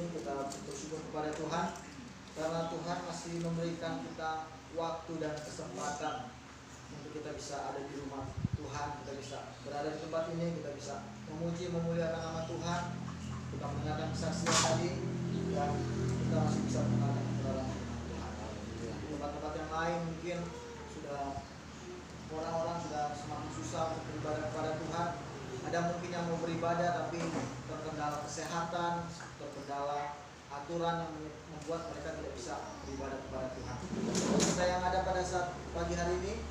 ini kita bersyukur kepada Tuhan karena Tuhan masih memberikan kita waktu dan kesempatan untuk kita bisa ada di rumah Tuhan, kita bisa berada di tempat ini, kita bisa memuji memuliakan nama Tuhan, kita mendengarkan kesaksian tadi, dan kita masih bisa mendengarkan kebenaran Tuhan. Di tempat-tempat yang lain mungkin sudah orang-orang sudah semakin susah untuk beribadah kepada Tuhan. Ada mungkin yang mau beribadah tapi terkendala kesehatan, terkendala aturan yang membuat mereka tidak bisa beribadah kepada Tuhan. Kita yang ada pada saat pagi hari ini,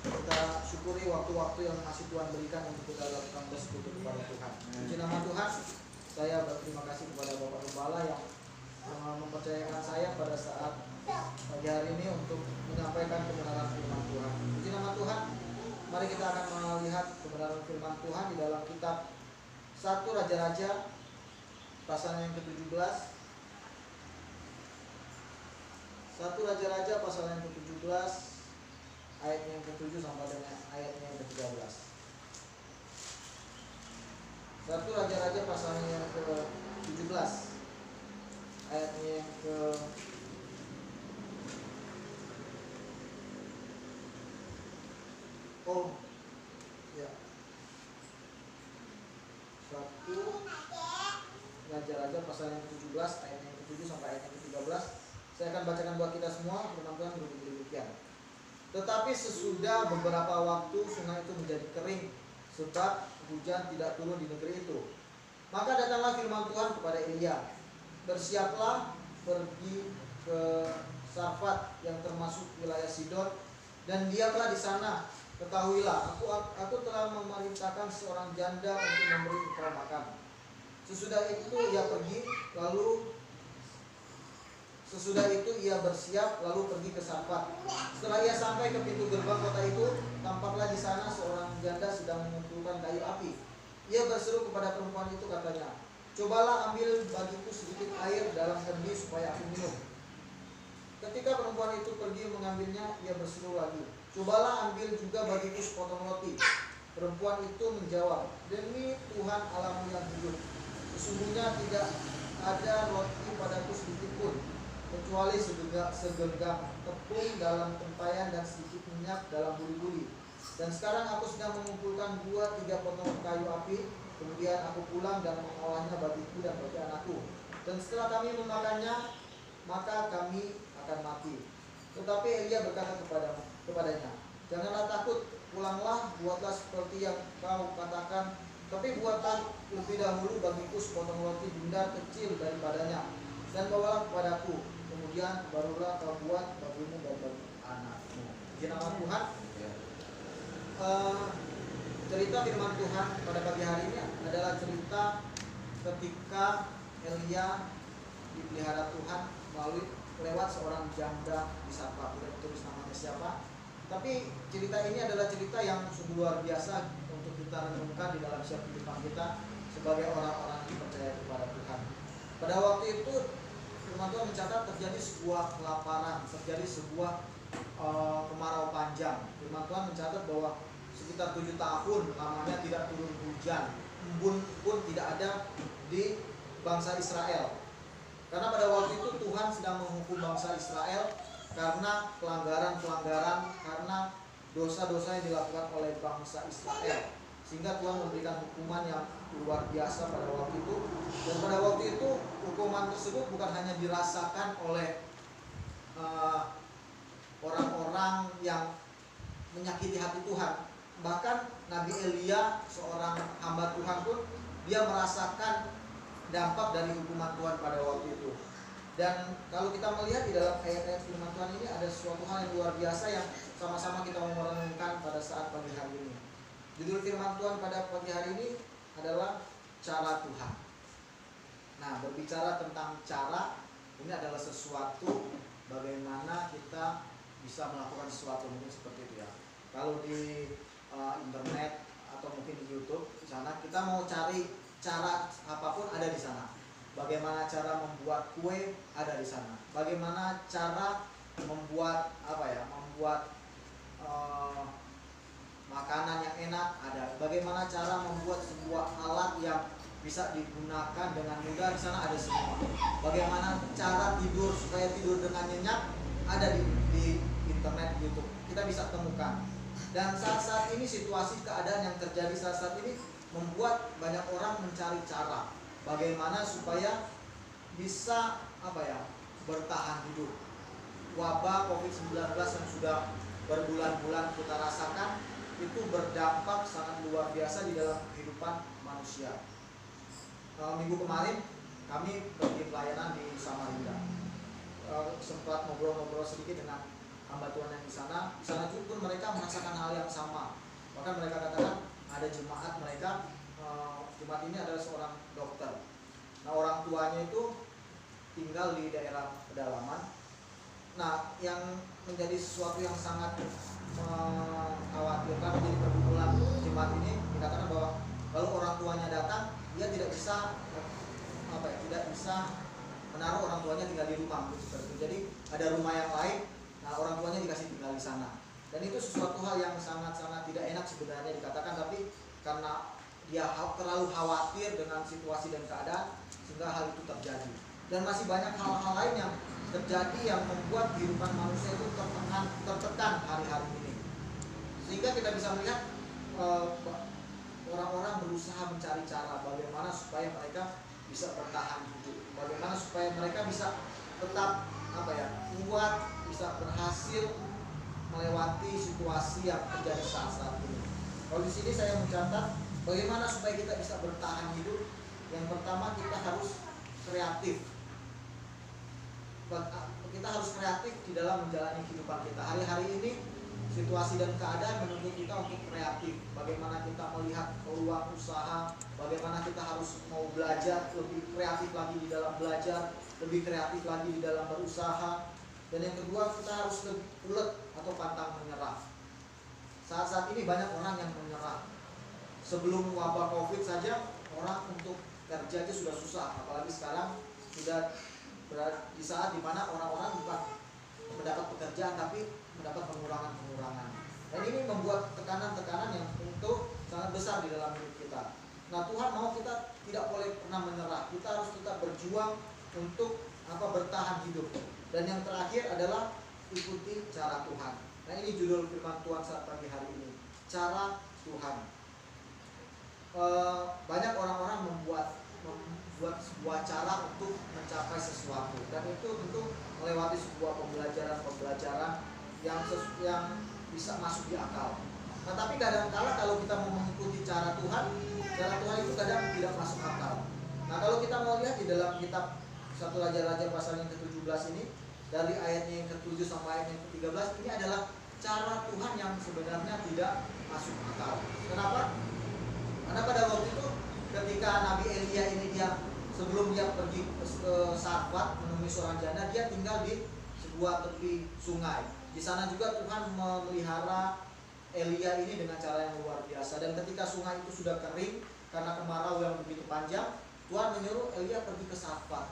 kita syukuri waktu-waktu yang masih Tuhan berikan untuk kita lakukan bersekutu kepada Tuhan. Puji nama Tuhan. Saya berterima kasih kepada Bapak Gembala yang mempercayakan saya pada saat pagi hari ini untuk menyampaikan kebenaran firman Tuhan. Puji nama Tuhan. Mari kita akan melihat kebenaran firman Tuhan di dalam kitab 1 Raja-Raja pasal yang ke-17. 1 Raja-Raja pasal yang ke-17 ayatnya yang ke-7 sampai dengan ayatnya yang ke-13. 1 Raja-Raja pasal yang ke-17 ayatnya yang ke ya. 1 Raja-Raja pasal yang ke-17 ayat yang ke-7 sampai ayat yang ke-13. Saya akan bacakan buat kita semua. Firman Tuhan berbunyi demikian. Tetapi sesudah beberapa waktu sungai itu menjadi kering, sebab hujan tidak turun di negeri itu. Maka datanglah firman Tuhan kepada Elia, bersiaplah pergi ke Sarfat yang termasuk wilayah Sidon, dan diamlah di sana. Ketahuilah, aku telah memerintahkan seorang janda untuk memberi engkau makan. Sesudah itu ia pergi, Sesudah itu ia bersiap lalu pergi ke Sarfat. Setelah ia sampai ke pintu gerbang kota itu, tampaklah di sana seorang janda sedang mengumpulkan kayu api. Ia berseru kepada perempuan itu, katanya, cobalah ambil bagiku sedikit air dalam kendi supaya aku minum. Ketika perempuan itu pergi mengambilnya, ia berseru lagi, cobalah ambil juga bagiku sepotong roti. Perempuan itu menjawab, demi Tuhan Allahmu yang hidup, sesungguhnya tidak ada roti padaku sedikit pun, kecuali segenggam tepung dalam tempayan dan sedikit minyak dalam buli-buli. Dan sekarang aku sedang mengumpulkan 2-3 potong kayu api, kemudian aku pulang dan mengolahnya bagiku dan bagi anakku. Dan setelah kami memakannya, maka kami akan mati. Tetapi Elia berkata kepadanya, janganlah takut, pulanglah, buatlah seperti yang kau katakan, tapi buatlah lebih dahulu bagiku sepotong roti bundar kecil daripadanya, dan bawalah kepadaku. Kemudian barulah kau buat bagimu dan bagi anakmu. Puji nama Tuhan. Cerita firman Tuhan pada pagi hari ini adalah cerita ketika Elia dipelihara Tuhan melalui lewat seorang janda di Sarfat. Tidak ditulis namanya siapa, tapi cerita ini adalah cerita yang sungguh luar biasa untuk kita renungkan di dalam setiap kehidupan kita sebagai orang-orang yang percaya kepada Tuhan. Pada waktu itu firman Tuhan mencatat terjadi sebuah kelaparan, terjadi sebuah kemarau panjang. Firman Tuhan mencatat bahwa sekitar 7 tahun lamanya tidak turun hujan, embun pun tidak ada di bangsa Israel. Karena pada waktu itu Tuhan sedang menghukum bangsa Israel karena pelanggaran-pelanggaran, karena dosa-dosa yang dilakukan oleh bangsa Israel. Sehingga Tuhan memberikan hukuman yang luar biasa pada waktu itu. Dan pada waktu itu hukuman tersebut bukan hanya dirasakan oleh orang-orang yang menyakiti hati Tuhan. Bahkan Nabi Elia, seorang hamba Tuhan pun, dia merasakan dampak dari hukuman Tuhan pada waktu itu. Dan kalau kita melihat di dalam ayat-ayat firman Tuhan ini ada sesuatu hal yang luar biasa yang sama-sama kita mau merenungkan pada saat pagi hari ini. Judul firman Tuhan pada pagi hari ini adalah cara Tuhan. Nah, berbicara tentang cara, ini adalah sesuatu bagaimana kita bisa melakukan sesuatu, mungkin seperti itu ya. Kalau di internet atau mungkin di YouTube, di sana kita mau cari cara apapun ada di sana. Bagaimana cara membuat kue ada di sana. Bagaimana cara membuat makanan yang enak ada. Bagaimana cara membuat sebuah alat yang bisa digunakan dengan mudah. Di sana ada semua. Bagaimana cara tidur supaya tidur dengan nyenyak, ada di internet, di YouTube. Kita bisa temukan. Dan saat-saat ini situasi keadaan yang terjadi saat-saat ini membuat banyak orang mencari cara bagaimana supaya bisa bertahan hidup. Wabah COVID-19 yang sudah berbulan-bulan kita rasakan itu berdampak sangat luar biasa di dalam kehidupan manusia. Minggu kemarin kami pergi pelayanan di Samarinda. Sempat ngobrol-ngobrol sedikit dengan hamba Tuhan yang di sana. Di sana pun mereka merasakan hal yang sama. Bahkan mereka katakan ada jemaat mereka, jemaat ini adalah seorang dokter. Nah, orang tuanya itu tinggal di daerah pedalaman. Nah, yang menjadi sesuatu yang sangat mengkhawatirkan, menjadi pergumulan jemaat ini, dikatakan bahwa kalau orang tuanya datang, dia tidak bisa menaruh orang tuanya tinggal di rumah seperti itu. Jadi ada rumah yang lain, nah orang tuanya dikasih tinggal di sana. Dan itu sesuatu hal yang sangat-sangat tidak enak sebenarnya dikatakan, tapi karena dia terlalu khawatir dengan situasi dan keadaan sehingga hal itu terjadi. Dan masih banyak hal-hal lain yang terjadi yang membuat kehidupan manusia itu tertekan hari-hari ini. Sehingga kita bisa melihat orang-orang berusaha mencari cara bagaimana supaya mereka bisa bertahan hidup, bagaimana supaya mereka bisa tetap kuat, bisa berhasil melewati situasi yang terjadi saat ini. Kalau di sini saya mencatat bagaimana supaya kita bisa bertahan hidup. Yang pertama, kita harus kreatif. Kita harus kreatif di dalam menjalani kehidupan kita. Hari-hari ini situasi dan keadaan menuntut kita untuk kreatif. Bagaimana kita melihat peluang usaha, bagaimana kita harus mau belajar lebih kreatif lagi di dalam belajar, lebih kreatif lagi di dalam berusaha. Dan yang kedua, kita harus lebih ulet atau pantang menyerah. Saat-saat ini banyak orang yang menyerah. Sebelum wabah COVID saja, orang untuk kerja aja sudah susah, apalagi sekarang sudah berada di saat dimana orang-orang bukan mendapat pekerjaan tapi mendapat pengurangan. Dan ini membuat tekanan-tekanan yang tentu sangat besar di dalam hidup kita. Nah, Tuhan mau kita tidak boleh pernah menyerah. Kita harus tetap berjuang untuk bertahan hidup. Dan yang terakhir adalah ikuti cara Tuhan. Nah, ini judul firman Tuhan saat pagi hari ini. Cara Tuhan. Banyak orang-orang membuat sebuah cara untuk mencapai sesuatu, dan itu tentu melewati sebuah pembelajaran yang bisa masuk di akal. Nah, tapi kadang-kala kalau kita mau mengikuti cara Tuhan itu kadang tidak masuk akal. Nah, kalau kita mau lihat di dalam kitab 1 Raja-Raja pasal yang ke-17 ini, dari ayatnya yang ke-7 sampai ayat yang ke-13, ini adalah cara Tuhan yang sebenarnya tidak masuk akal. Kenapa? Karena pada waktu itu ketika Nabi Elia ini sebelum dia pergi ke Sarfat menemui seorang janda, dia tinggal di sebuah tepi sungai. Di sana juga Tuhan memelihara Elia ini dengan cara yang luar biasa. Dan ketika sungai itu sudah kering karena kemarau yang begitu panjang, Tuhan menyuruh Elia pergi ke Sarfat.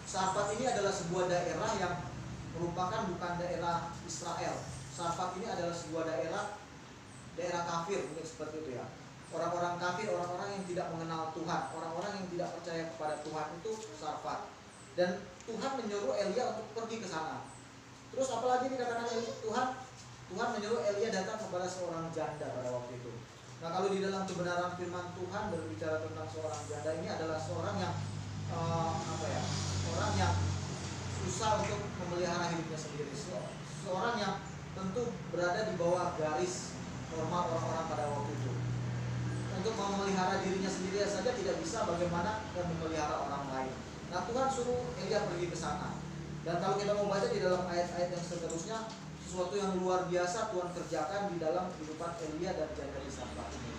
Sarfat ini adalah sebuah daerah yang merupakan bukan daerah Israel. Sarfat ini adalah sebuah daerah kafir, mungkin seperti itu ya. Orang-orang kafir, orang-orang yang tidak mengenal Tuhan, orang-orang yang tidak percaya kepada Tuhan, itu Sarfat. Dan Tuhan menyuruh Elia untuk pergi ke sana. Terus apalagi dikatakan Tuhan menyuruh Elia datang kepada seorang janda pada waktu itu. Nah, kalau di dalam kebenaran firman Tuhan berbicara tentang seorang janda, ini adalah seorang yang orang yang susah untuk memelihara hidupnya sendiri. Seorang yang tentu berada di bawah garis normal orang-orang pada waktu itu. Untuk memelihara dirinya sendiri saja tidak bisa, bagaimana memelihara orang lain. Nah, Tuhan suruh Elia pergi ke sana. Dan kalau kita mau baca di dalam ayat-ayat yang seterusnya, sesuatu yang luar biasa Tuhan kerjakan di dalam kehidupan Elia dan janda di Sarfat ini.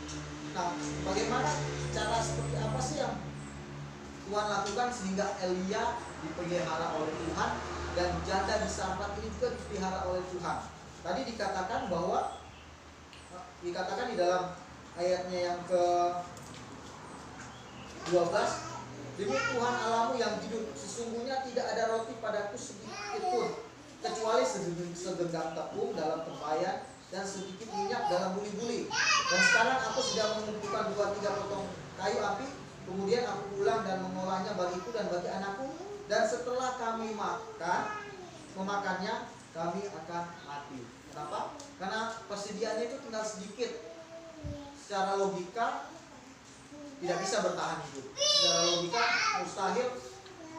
Nah, bagaimana cara seperti apa sih yang Tuhan lakukan sehingga Elia dipelihara oleh Tuhan dan janda di Sarfat ini juga dipelihara oleh Tuhan? Tadi dikatakan di dalam ayatnya yang ke-12, demi Tuhan Allahmu yang hidup, sesungguhnya tidak ada roti padaku sedikit pun, kecuali segenggam tepung dalam tempayan dan sedikit minyak dalam buli-buli. Dan sekarang aku sedang mengumpulkan 2-3 potong kayu api Kemudian aku pulang dan mengolahnya bagiku dan bagi anakku, dan setelah kami memakannya, kami akan mati. Kenapa? Karena persediaannya itu tinggal sedikit. Secara logika tidak bisa bertahan hidup. Secara logika mustahil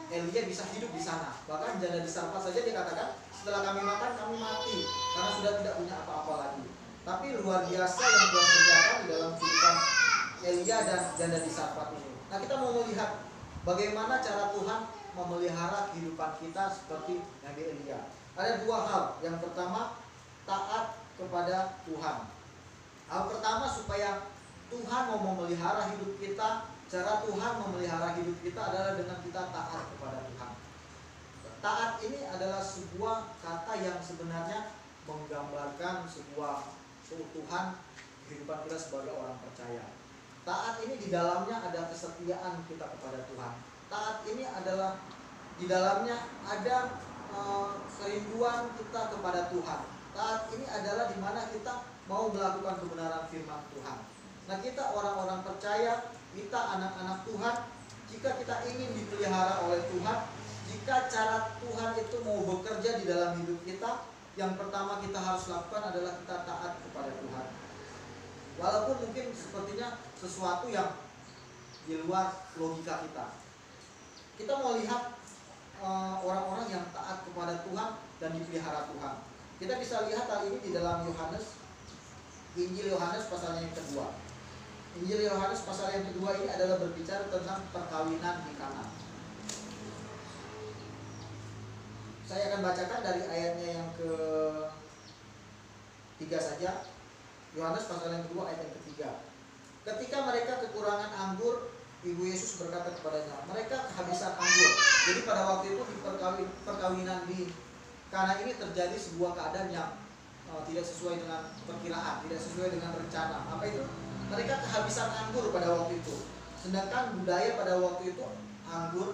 Elia bisa hidup di sana. Bahkan janda di Sarfat saja dikatakan setelah kami makan kami mati karena sudah tidak punya apa-apa lagi. Tapi luar biasa yang Tuhan kerjakan di dalam kehidupan Elia dan janda di Sarfat ini. Nah, kita mau melihat bagaimana cara Tuhan memelihara kehidupan kita seperti Nabi Elia. Ada dua hal. Yang pertama, taat kepada Tuhan. Hal pertama, supaya Tuhan mau memelihara hidup kita, cara Tuhan memelihara hidup kita adalah dengan kita taat kepada Tuhan. Taat ini adalah sebuah kata yang sebenarnya menggambarkan sebuah keutuhan kehidupan kita sebagai orang percaya. Taat ini di dalamnya ada kesetiaan kita kepada Tuhan. Taat ini adalah di dalamnya ada kerinduan kita kepada Tuhan. Taat ini adalah di mana kita mau melakukan kebenaran firman Tuhan. Nah, kita orang-orang percaya, kita anak-anak Tuhan, jika kita ingin dipelihara oleh Tuhan, jika cara Tuhan itu mau bekerja di dalam hidup kita, yang pertama kita harus lakukan adalah kita taat kepada Tuhan. Walaupun mungkin sepertinya sesuatu yang di luar logika kita. Kita mau lihat orang-orang yang taat kepada Tuhan dan dipelihara Tuhan. Kita bisa lihat hal ini di dalam Injil Yohanes pasal yang kedua. Injil Yohanes pasal yang kedua ini adalah berbicara tentang perkawinan di Kana. Saya akan bacakan dari ayatnya yang ke-3 saja. Yohanes pasal yang kedua ayat yang ke-3. Ketika mereka kekurangan anggur, Ibu Yesus berkata kepadanya, mereka kehabisan anggur. Jadi pada waktu itu di perkawinan di Kana ini terjadi sebuah keadaan yang tidak sesuai dengan perkiraan, tidak sesuai dengan rencana. Apa itu? Mereka kehabisan anggur pada waktu itu. Sedangkan budaya pada waktu itu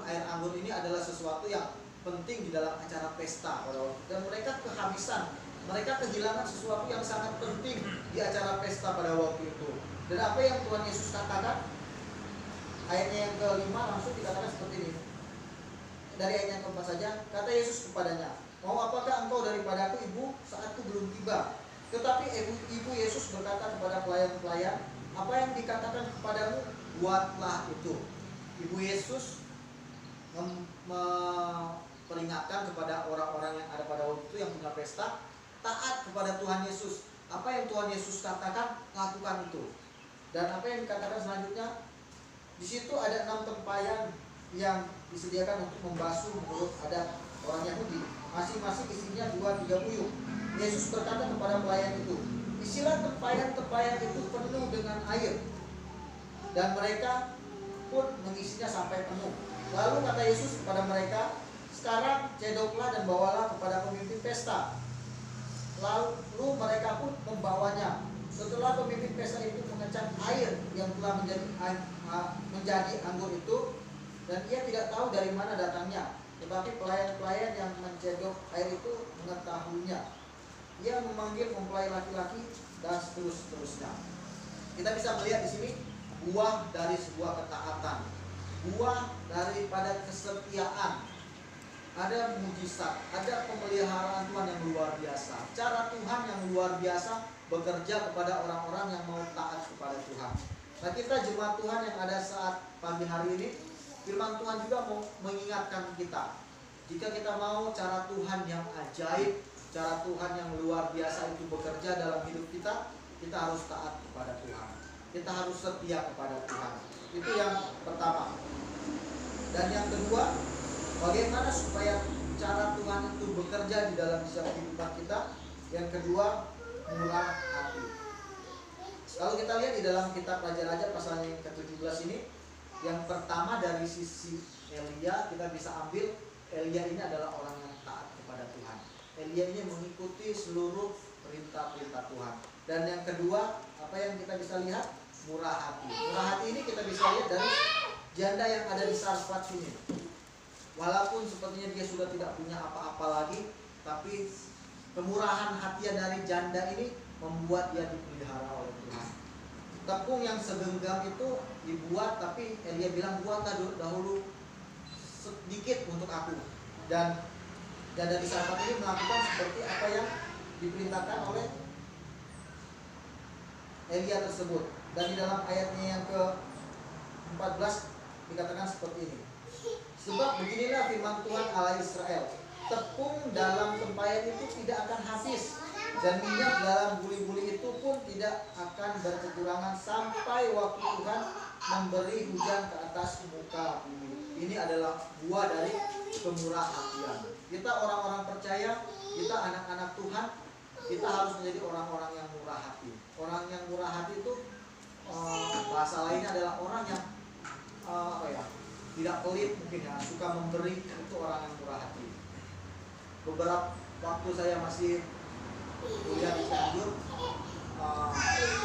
air anggur ini adalah sesuatu yang penting di dalam acara pesta pada waktu itu. Dan mereka kehabisan, mereka kehilangan sesuatu yang sangat penting di acara pesta pada waktu itu. Dan apa yang Tuhan Yesus katakan? Ayatnya yang ke-5 langsung dikatakan seperti ini. Dari ayat yang ke-4 saja, kata Yesus kepadanya, mau apakah engkau daripadaku, Ibu? Saatku belum tiba. Tetapi Ibu Yesus berkata kepada pelayan-pelayan, apa yang dikatakan kepadamu, buatlah itu. Ibu Yesus memperingatkan kepada orang-orang yang ada pada waktu itu yang punya pesta, taat kepada Tuhan Yesus. Apa yang Tuhan Yesus katakan, lakukan itu. Dan apa yang dikatakan selanjutnya, di situ ada 6 tempayan yang disediakan untuk membasuh menurut adat orang Yahudi. Masing-masing isinya 2-3 puyuh. Yesus berkata kepada pelayan itu, isilah tempayan-tempayan itu penuh dengan air. Dan mereka pun mengisinya sampai penuh. Lalu kata Yesus kepada mereka, sekarang cedoklah dan bawalah kepada pemimpin pesta. Lalu mereka pun membawanya. Setelah pemimpin pesta itu mengecek air yang telah menjadi anggur itu, dan ia tidak tahu dari mana datangnya. Tetapi pelayan-pelayan yang mencedok air itu mengetahuinya. Ia memanggil mempelai laki-laki dan seterusnya. Kita bisa melihat di sini buah dari sebuah ketaatan, buah daripada kesetiaan. Ada mujizat, ada pemeliharaan Tuhan yang luar biasa. Cara Tuhan yang luar biasa bekerja kepada orang-orang yang mau taat kepada Tuhan. Nah, kita jemaat Tuhan yang ada saat pagi hari ini, firman Tuhan juga mau mengingatkan kita. Jika kita mau cara Tuhan yang ajaib, cara Tuhan yang luar biasa itu bekerja dalam hidup kita, kita harus taat kepada Tuhan. Kita harus setia kepada Tuhan. Itu yang pertama. Dan yang kedua, bagaimana supaya cara Tuhan itu bekerja di dalam setiap kehidupan kita? Yang kedua, murah hati. Kalau kita lihat di dalam kitab Raja-Raja pasal yang ke-17 ini, yang pertama dari sisi Elia, kita bisa ambil Elia ini adalah orang yang taat kepada Tuhan. Elia ini mengikuti seluruh perintah-perintah Tuhan. Dan yang kedua, apa yang kita bisa lihat? Murah hati. Murah hati ini kita bisa lihat dari janda yang ada di Sarfat sini. Walaupun sepertinya dia sudah tidak punya apa-apa lagi, tapi kemurahan hati dari janda ini membuat dia dipelihara oleh Tuhan. tepung yang segenggam itu dibuat, tapi Elia bilang buatlah dahulu sedikit untuk aku. Dan janda di Sarfat ini melakukan seperti apa yang diperintahkan oleh Elia tersebut. Dan di dalam ayatnya yang ke-14 dikatakan seperti ini. Sebab beginilah firman Tuhan Allah Israel, tepung dalam tempayan itu tidak akan habis, dan minyak dalam buli-buli itu pun tidak akan berkekurangan sampai waktu Tuhan memberi hujan ke atas muka bumi. Ini adalah buah dari kemurahan. Kita orang-orang percaya, kita anak-anak Tuhan, kita harus menjadi orang-orang yang murah hati. Orang yang murah hati itu bahasa lainnya adalah orang yang tidak pelit mungkin ya, suka memberi, itu orang yang murah hati. Beberapa waktu saya masih kuliah di Cianjur,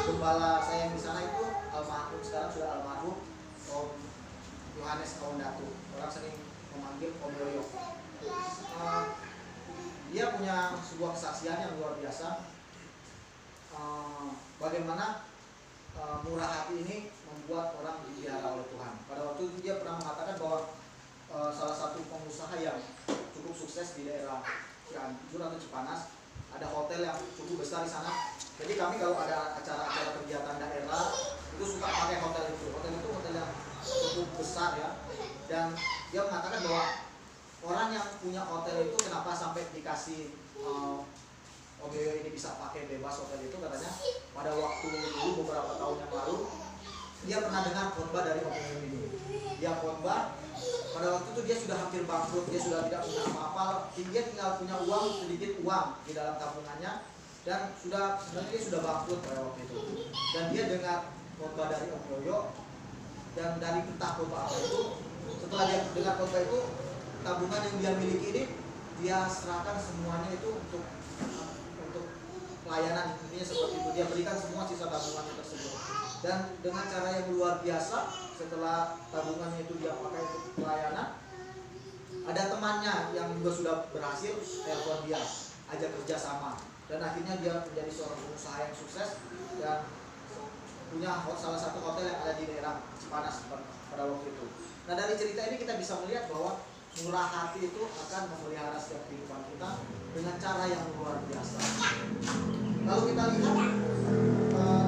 gembala saya yang di sana itu almarhum, sekarang sudah almarhum, Om Yohanes Kaundatu. Orang sering memanggil Om Yoyo. Dia punya sebuah kesaksian yang luar biasa. Bagaimana murah hati ini membuat orang dipelihara oleh Tuhan. Pada waktu itu dia pernah mengatakan bahwa salah satu pengusaha yang cukup sukses di daerah Cianjur atau Cipanas, ada hotel yang cukup besar di sana. Jadi kami kalau ada acara-acara kegiatan daerah itu suka pakai hotel itu. Hotel itu hotel yang cukup besar ya. Dan dia mengatakan bahwa orang yang punya hotel itu kenapa sampai dikasih Om Yoyo ini bisa pakai bebas hotel itu, katanya pada waktu dulu beberapa tahun yang lalu dia pernah dengar khotbah dari Om Yoyo ini. Dia khotbah, pada waktu itu dia sudah hampir bangkrut, dia sudah tidak punya apa-apa, dia tinggal punya uang, sedikit uang di dalam tabungannya, dan sebenarnya dia sudah bangkrut pada waktu itu. Dan dia dengar khotbah dari Om Yoyo, dan dari entah khotbah apa itu, setelah dia dengar khotbah itu, tabungan yang dia miliki ini dia serahkan semuanya itu untuk pelayanan, intinya seperti itu. Dia berikan semua sisa tabungannya tersebut. Dan dengan cara yang luar biasa, setelah tabungannya itu dia pakai untuk pelayanan, ada temannya yang juga sudah berhasil telepon dia, ajak kerja sama. Dan akhirnya dia menjadi seorang pengusaha yang sukses dan punya salah satu hotel yang ada di daerah Cipanas pada waktu itu. Nah, dari cerita ini kita bisa melihat bahwa murah hati itu akan memelihara setiap kehidupan kita dengan cara yang luar biasa. Lalu kita lihat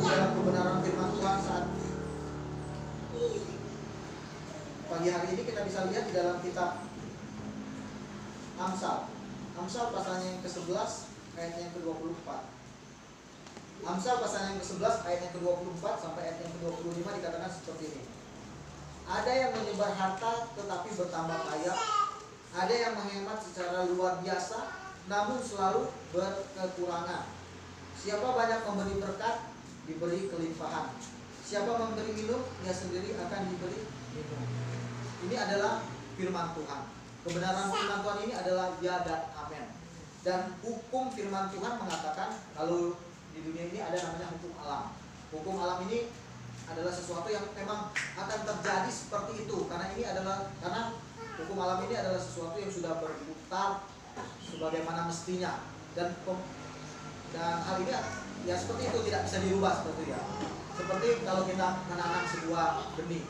dalam kebenaran firman Tuhan saat pagi hari ini, kita bisa lihat di dalam kitab Amsal. Amsal pasalnya yang ke-11 ayat yang ke-24. Amsal pasalnya yang ke-11 ayat yang ke-24 sampai ayat yang ke-25 dikatakan seperti ini. Ada yang menyebar harta tetapi bertambah kaya, ada yang menghemat secara luar biasa namun selalu berkekurangan. Siapa banyak memberi berkat, diberi kelimpahan. Siapa memberi minum, dia sendiri akan diberi minum. Ini adalah firman Tuhan. Kebenaran firman Tuhan ini adalah ya dan amin. Dan hukum firman Tuhan mengatakan, kalau di dunia ini ada namanya hukum alam. Hukum alam ini adalah sesuatu yang memang akan terjadi seperti itu, karena hukum alam ini adalah sesuatu yang sudah berputar sebagaimana mestinya, dan hal ini ya seperti itu, tidak bisa dirubah seperti itu ya. Seperti kalau kita menanam sebuah benih,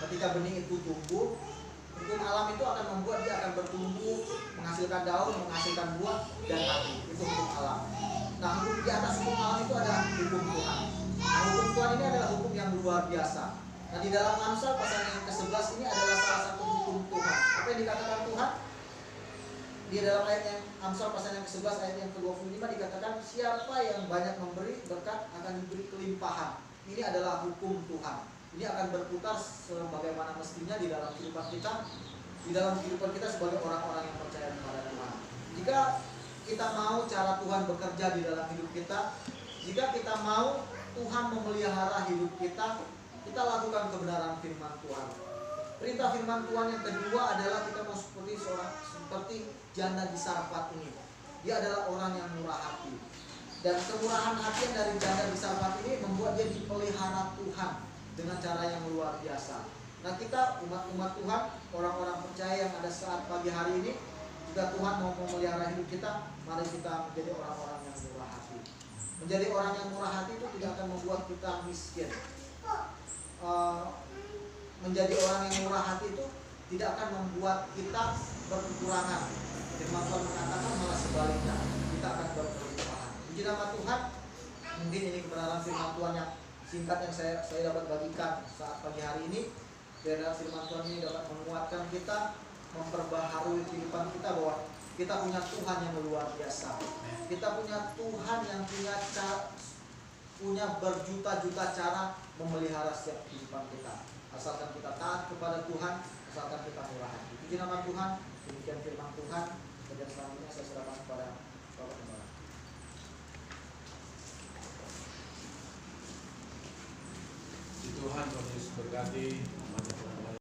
ketika benih itu tumbuh, hukum alam itu akan membuat dia akan bertumbuh, menghasilkan daun, menghasilkan buah dan mati. Itu hukum alam. Nah, di atas hukum alam itu ada hukum Tuhan. Nah, hukum Tuhan ini adalah hukum yang luar biasa. Nah, di dalam Amsal pasal yang ke-11 ini adalah salah satu hukum Tuhan. Apa yang dikatakan Tuhan? Di dalam ayat yang Amsal pasal yang ke-11 ayat yang ke-25 dikatakan, siapa yang banyak memberi berkat akan diberi kelimpahan. Ini adalah hukum Tuhan. Ini akan berputar sebagaimana mestinya di dalam kehidupan kita, di dalam kehidupan kita sebagai orang-orang yang percaya kepada Tuhan. Jika kita mau cara Tuhan bekerja di dalam hidup kita, jika kita mau Tuhan memelihara hidup kita, kita lakukan kebenaran firman Tuhan. Perintah firman Tuhan yang kedua adalah kita mau seperti janda di Sarfat ini. Dia adalah orang yang murah hati. Dan kemurahan hati yang dari janda di Sarfat ini membuat dia dipelihara Tuhan dengan cara yang luar biasa. Nah, kita umat-umat Tuhan, orang-orang percaya yang ada saat pagi hari ini, jika Tuhan mau memelihara hidup kita, mari kita menjadi orang-orang yang murah hati. Menjadi orang yang murah hati itu tidak akan membuat kita miskin. menjadi orang yang murah hati itu tidak akan membuat kita berkekurangan. Firman Tuhan mengatakan malah sebaliknya, kita akan berkelimpahan. Puji nama Tuhan. Mungkin ini kebenaran firman Tuhan yang singkat yang saya dapat bagikan saat pagi hari ini. Biar firman Tuhan ini dapat menguatkan kita, memperbaharui kehidupan kita bahwa kita punya Tuhan yang luar biasa. Kita punya Tuhan yang punya berjuta-juta cara memelihara setiap kehidupan kita. Asalkan kita taat kepada Tuhan, asalkan kita murah hati. Puji nama Tuhan. Demikian firman Tuhan. Dan selanjutnya saya serahkan kepada Bapak Gembala. Tuhan Yesus berkati.